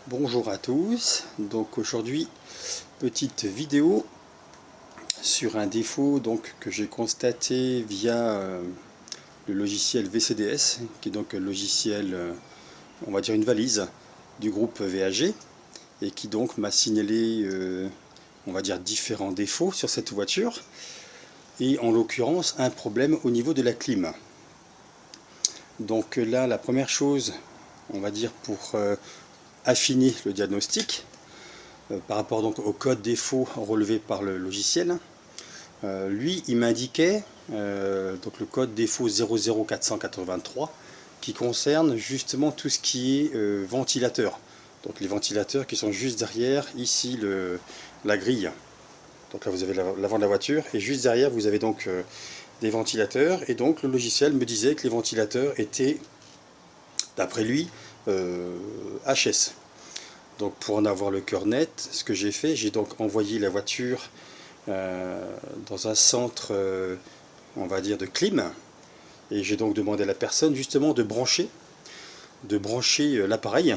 Bonjour à tous, donc aujourd'hui petite vidéo sur un défaut que j'ai constaté via le logiciel VCDS, qui est donc un logiciel, on va dire une valise du groupe VAG, et qui donc m'a signalé on va dire différents défauts sur cette voiture, et en l'occurrence un problème au niveau de la clim. Donc là la première chose, on va dire pour affiner le diagnostic par rapport donc au code défaut relevé par le logiciel. Lui, il m'indiquait donc le code défaut 00483 qui concerne justement tout ce qui est ventilateur. Donc les ventilateurs qui sont juste derrière ici la grille. Donc là vous avez l'avant de la voiture et juste derrière vous avez donc des ventilateurs, et donc le logiciel me disait que les ventilateurs étaient, d'après lui, HS. Donc pour en avoir le cœur net, ce que j'ai fait, j'ai donc envoyé la voiture dans un centre, on va dire, de clim, et j'ai donc demandé à la personne justement de brancher l'appareil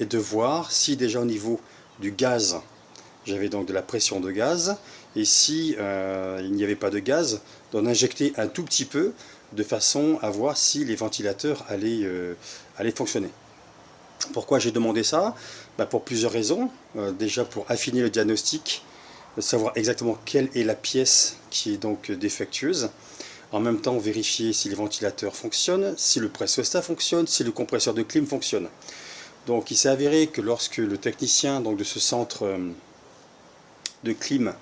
et de voir si déjà au niveau du gaz, j'avais donc de la pression de gaz, et si il n'y avait pas de gaz, d'en injecter un tout petit peu de façon à voir si les ventilateurs allaient fonctionner. Pourquoi j'ai demandé ça? Pour plusieurs raisons. Déjà pour affiner le diagnostic, savoir exactement quelle est la pièce qui est donc défectueuse. En même temps vérifier si les ventilateurs fonctionnent, si le presse-stat fonctionne, si le compresseur de clim fonctionne. Donc il s'est avéré que lorsque le technicien donc, de ce centre de clim,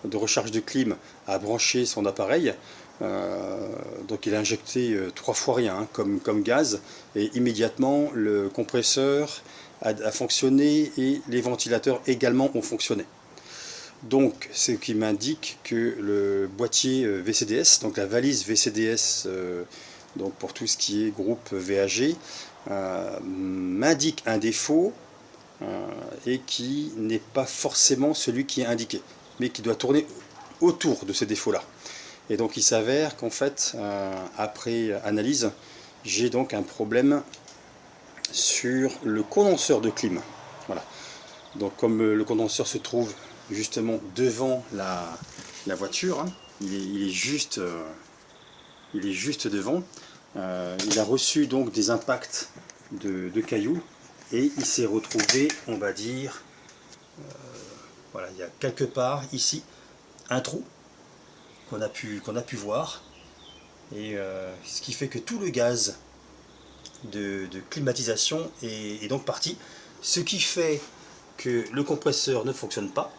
de recharge de clim, a branché son appareil, donc il a injecté 3 fois rien comme gaz, et immédiatement le compresseur a fonctionné et les ventilateurs également ont fonctionné. Donc ce qui m'indique que le boîtier VCDS, donc la valise VCDS donc pour tout ce qui est groupe VAG, m'indique un défaut et qui n'est pas forcément celui qui est indiqué, mais qui doit tourner autour de ces défauts-là. Et donc il s'avère qu'en fait, après analyse, j'ai donc un problème sur le condenseur de clim. Voilà. Donc comme le condenseur se trouve justement devant la voiture, hein, il est juste devant, il a reçu donc des impacts de cailloux, et il s'est retrouvé, on va dire, voilà, il y a quelque part ici un trou qu'on a pu voir, et ce qui fait que tout le gaz de climatisation est donc parti, ce qui fait que le compresseur ne fonctionne pas,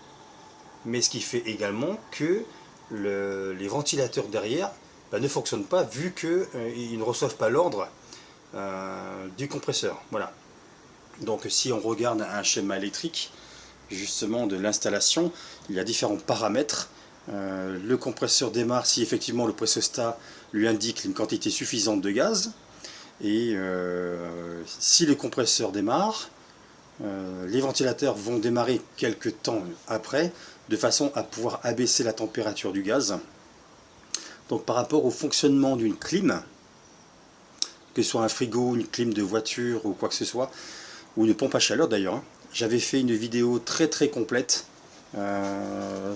mais ce qui fait également que les ventilateurs derrière ne fonctionnent pas, vu qu'ils ne reçoivent pas l'ordre du compresseur. Voilà. Donc si on regarde un schéma électrique justement de l'installation, il y a différents paramètres. Le compresseur démarre si effectivement le presse-stat lui indique une quantité suffisante de gaz, et si le compresseur démarre, les ventilateurs vont démarrer quelques temps après, de façon à pouvoir abaisser la température du gaz. Donc par rapport au fonctionnement d'une clim, que ce soit un frigo, une clim de voiture ou quoi que ce soit, ou une pompe à chaleur d'ailleurs, hein, j'avais fait une vidéo très complète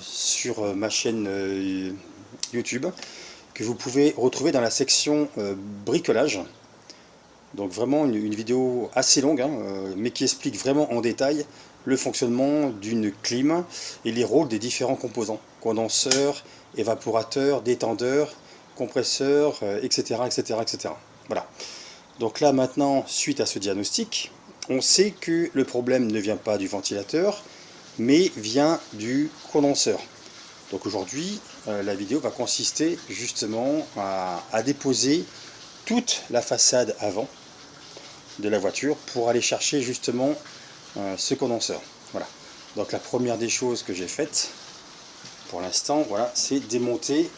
sur ma chaîne YouTube, que vous pouvez retrouver dans la section bricolage. Donc vraiment une vidéo assez longue, hein, mais qui explique vraiment en détail le fonctionnement d'une clim et les rôles des différents composants: condenseur, évaporateur, détendeur, compresseur, etc., etc., etc. Voilà. Donc là maintenant, suite à ce diagnostic, on sait que le problème ne vient pas du ventilateur, mais vient du condenseur. Donc aujourd'hui, la vidéo va consister justement à déposer toute la façade avant de la voiture pour aller chercher justement ce condenseur. Voilà. Donc la première des choses que j'ai faites pour l'instant, voilà, c'est démonter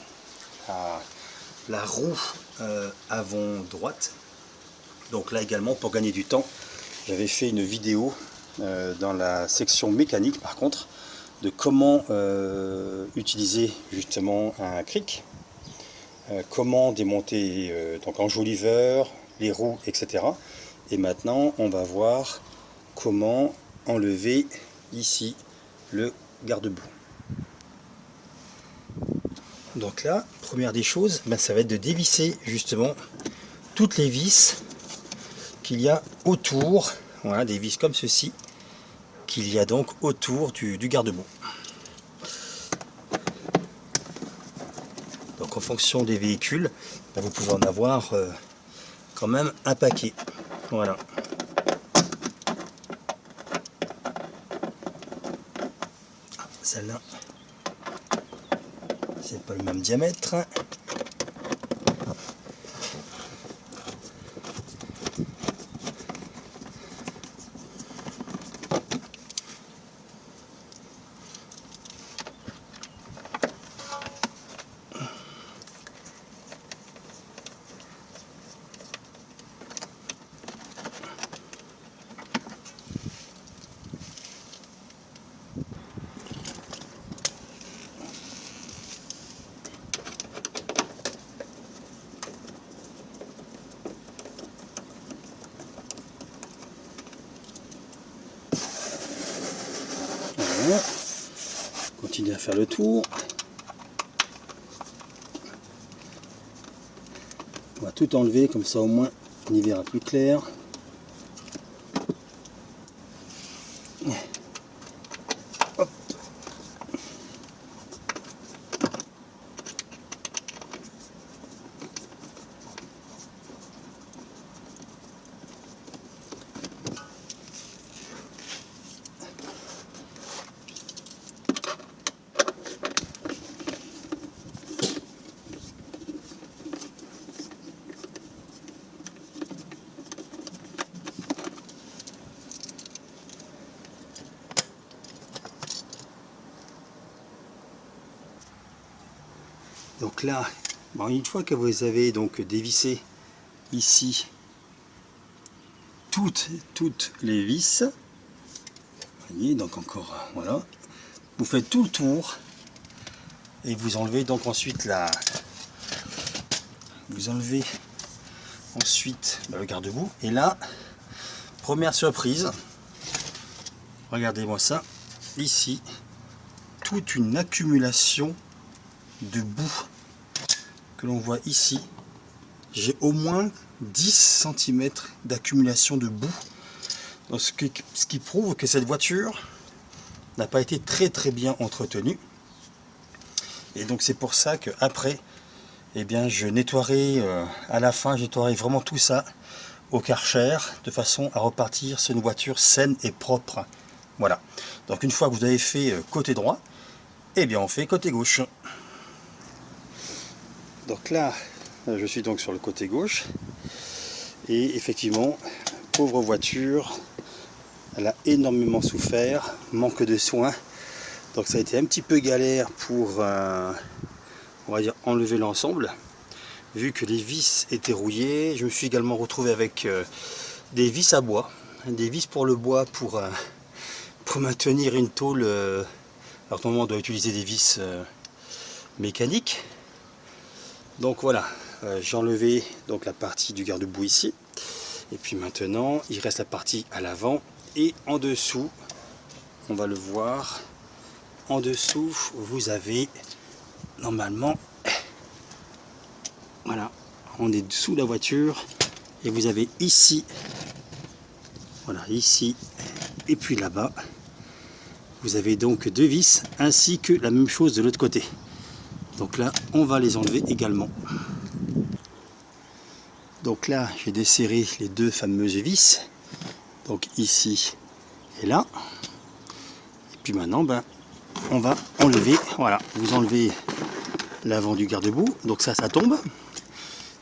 la roue avant droite. Donc là également, pour gagner du temps, j'avais fait une vidéo dans la section mécanique par contre, de comment utiliser justement un cric, comment démonter donc enjoliveur, les roues, etc. Et maintenant on va voir comment enlever ici le garde-boue. Donc là, première des choses, ça va être de dévisser justement toutes les vis qu'il y a autour, voilà, des vis comme ceci, qu'il y a donc autour du garde-boue. Donc en fonction des véhicules, vous pouvez en avoir quand même un paquet. Voilà. Celle-là, c'est pas le même diamètre. Voilà. Continuez à faire le tour. On va tout enlever, comme ça au moins on y verra plus clair. Hop. Donc là, bon, une fois que vous avez donc dévissé ici toutes les vis, vous voyez, donc encore, voilà, vous faites tout le tour et vous enlevez donc ensuite vous enlevez ensuite le garde-boue. Et là, première surprise, regardez-moi ça, ici, toute une accumulation de boue que l'on voit ici. J'ai au moins 10 cm d'accumulation de boue, donc ce qui prouve que cette voiture n'a pas été très bien entretenue. Et donc c'est pour ça que après, eh bien, je nettoierai à la fin, je nettoierai vraiment tout ça au Karcher de façon à repartir sur une voiture saine et propre. Voilà. Donc une fois que vous avez fait côté droit, eh bien on fait côté gauche. Donc là, je suis donc sur le côté gauche. Et effectivement, pauvre voiture, elle a énormément souffert, manque de soins. Donc ça a été un petit peu galère pour, on va dire, enlever l'ensemble. Vu que les vis étaient rouillées, je me suis également retrouvé avec des vis à bois. Des vis pour le bois pour maintenir une tôle. Alors normalement on doit utiliser des vis mécaniques. Donc voilà, j'ai enlevé donc la partie du garde-boue ici. Et puis maintenant, il reste la partie à l'avant et en dessous, on va le voir. En dessous, vous avez normalement, voilà, on est sous la voiture et vous avez ici, voilà, ici et puis là-bas, vous avez donc deux vis ainsi que la même chose de l'autre côté. Donc là, on va les enlever également. Donc là, j'ai desserré les deux fameuses vis, donc ici et là. Et puis maintenant, ben, on va enlever, voilà, vous enlevez l'avant du garde-boue, donc ça tombe.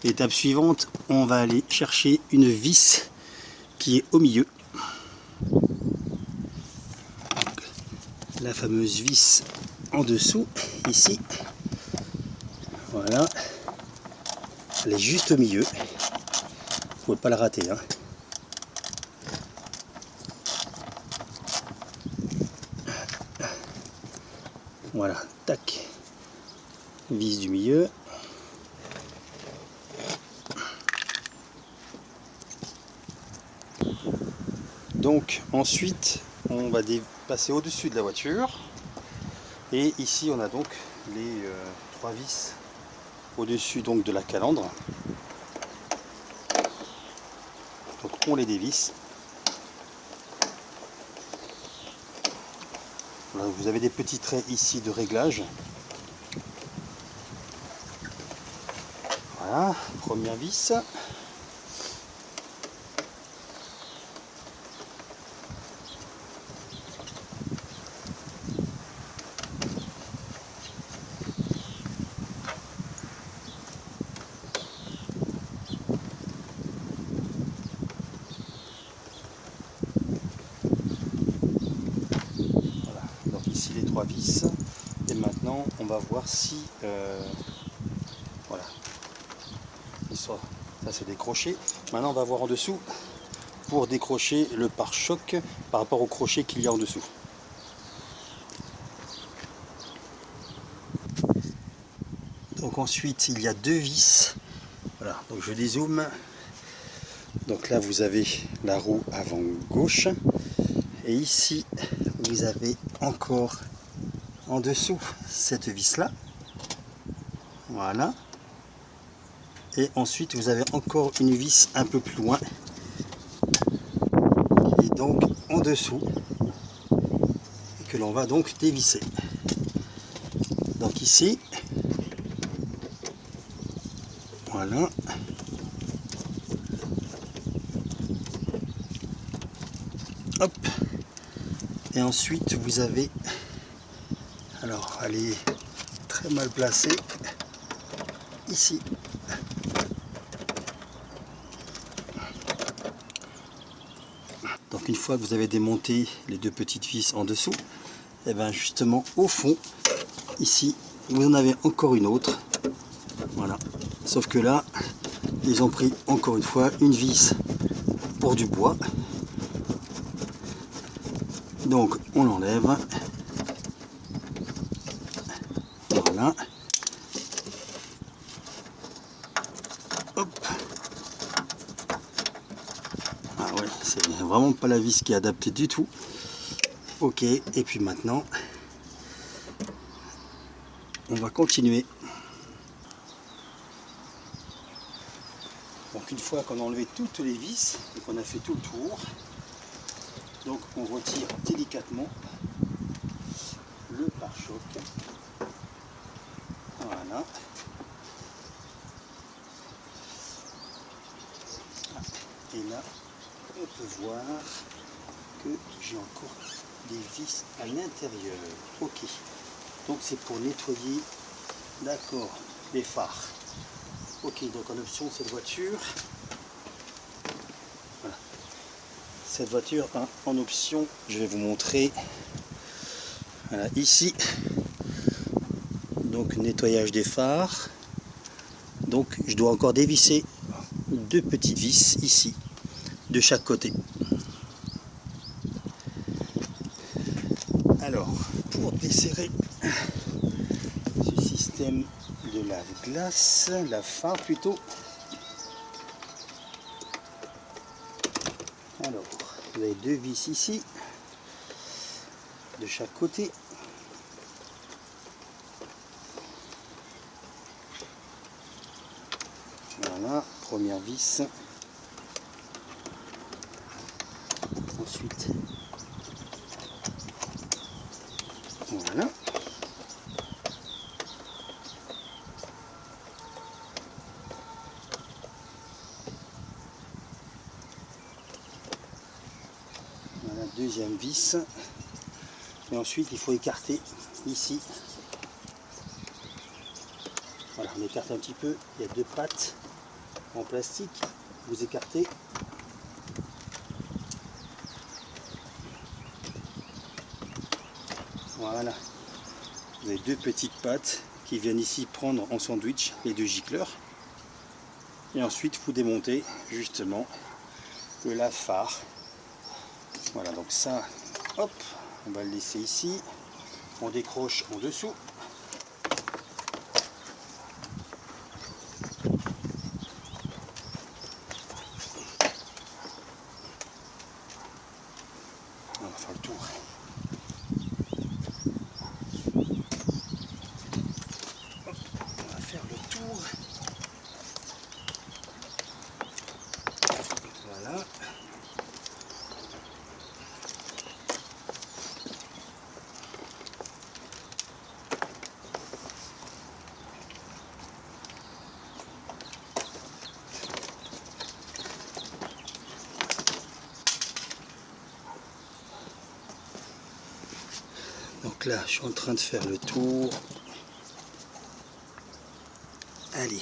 Étape suivante, on va aller chercher une vis qui est au milieu. Donc, la fameuse vis en dessous, ici. Voilà, elle est juste au milieu. Faut pas la rater, hein. Voilà, tac, vis du milieu. Donc ensuite, on va passer au-dessus de la voiture. Et ici on a donc les 3 vis au-dessus donc de la calandre. Donc on les dévisse. Voilà, vous avez des petits traits ici de réglage. Voilà, première vis. Voilà, donc ici les 3 vis. Et maintenant on va voir si voilà, ça c'est décroché. Maintenant on va voir en dessous pour décrocher le pare-choc par rapport au crochet qu'il y a en dessous. Donc ensuite il y a 2 vis. Voilà, donc je dézoome. Donc là vous avez la roue avant gauche. Et ici vous avez encore en dessous cette vis là. Voilà. Et ensuite vous avez encore une vis un peu plus loin. Qui est donc en dessous. Et que l'on va donc dévisser. Donc ici. Voilà. Hop. Et ensuite vous avez, alors elle est très mal placée, ici. Donc une fois que vous avez démonté les 2 petites vis en dessous, et bien justement au fond, ici, vous en avez encore une autre. Voilà. Sauf que là, ils ont pris encore une fois une vis pour du bois. Donc on l'enlève. Voilà. Hop. Ah ouais, c'est vraiment pas la vis qui est adaptée du tout. Ok, et puis maintenant, on va continuer. Donc une fois qu'on a enlevé toutes les vis et qu'on a fait tout le tour, donc on retire délicatement le pare-choc. Voilà. Et là, on peut voir que j'ai encore des vis à l'intérieur. Ok. Donc c'est pour nettoyer, d'accord, les phares. Ok, donc en option cette voiture. Voilà. Cette voiture hein, en option, je vais vous montrer. Voilà, ici. Donc nettoyage des phares. Donc je dois encore dévisser 2 petites vis ici, de chaque côté. Alors, pour desserrer ce système de lave-glace, lave-phare plutôt. Alors, vous avez 2 vis ici, de chaque côté. Voilà, première vis. Ensuite, voilà. Voilà, deuxième vis. Et ensuite, il faut écarter ici. Voilà, on écarte un petit peu. Il y a 2 pattes en plastique. Vous écartez. Voilà. Vous avez 2 petites pattes qui viennent ici prendre en sandwich les 2 gicleurs. Et ensuite, vous démontez justement le lave-phare. Voilà, donc ça, hop, on va le laisser ici. On décroche en dessous. On va faire le tour. Donc là, je suis en train de faire le tour. Allez.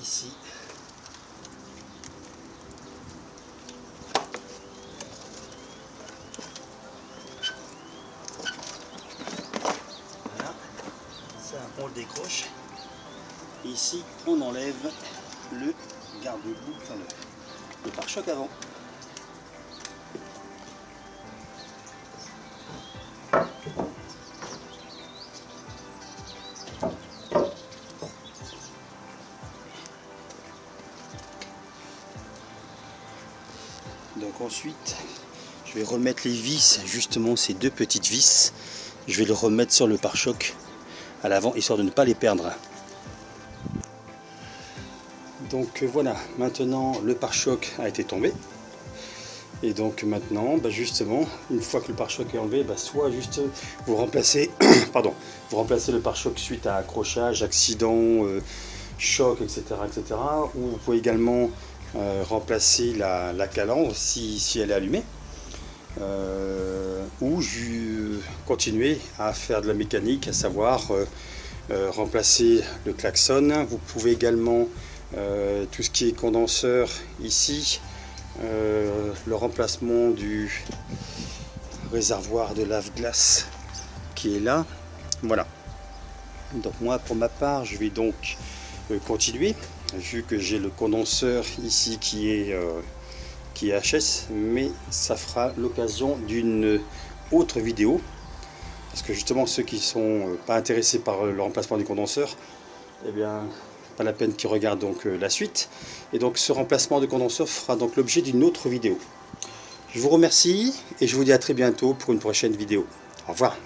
Ici. Voilà. Ça, on le décroche. Et ici, on enlève le garde-boue, enfin le pare-choc avant. Donc ensuite, je vais remettre les vis, justement ces deux petites vis, je vais les remettre sur le pare-choc à l'avant, histoire de ne pas les perdre. Donc voilà, maintenant le pare-choc a été tombé. Et donc maintenant, justement, une fois que le pare-choc est enlevé, soit juste vous remplacez, pardon, vous remplacez le pare-choc suite à accrochage, accident, choc, etc., etc. Ou vous pouvez également remplacer la calandre si elle est allumée. Ou continuer à faire de la mécanique, à savoir remplacer le klaxon. Vous pouvez également tout ce qui est condenseur ici, le remplacement du réservoir de lave-glace qui est là. Voilà. Donc moi pour ma part je vais donc continuer, vu que j'ai le condenseur ici qui est HS, mais ça fera l'occasion d'une autre vidéo, parce que justement ceux qui sont pas intéressés par le remplacement du condenseur, eh bien pas la peine qu'ils regardent donc la suite. Et donc ce remplacement de condenseur fera donc l'objet d'une autre vidéo. Je vous remercie et je vous dis à très bientôt pour une prochaine vidéo. Au revoir.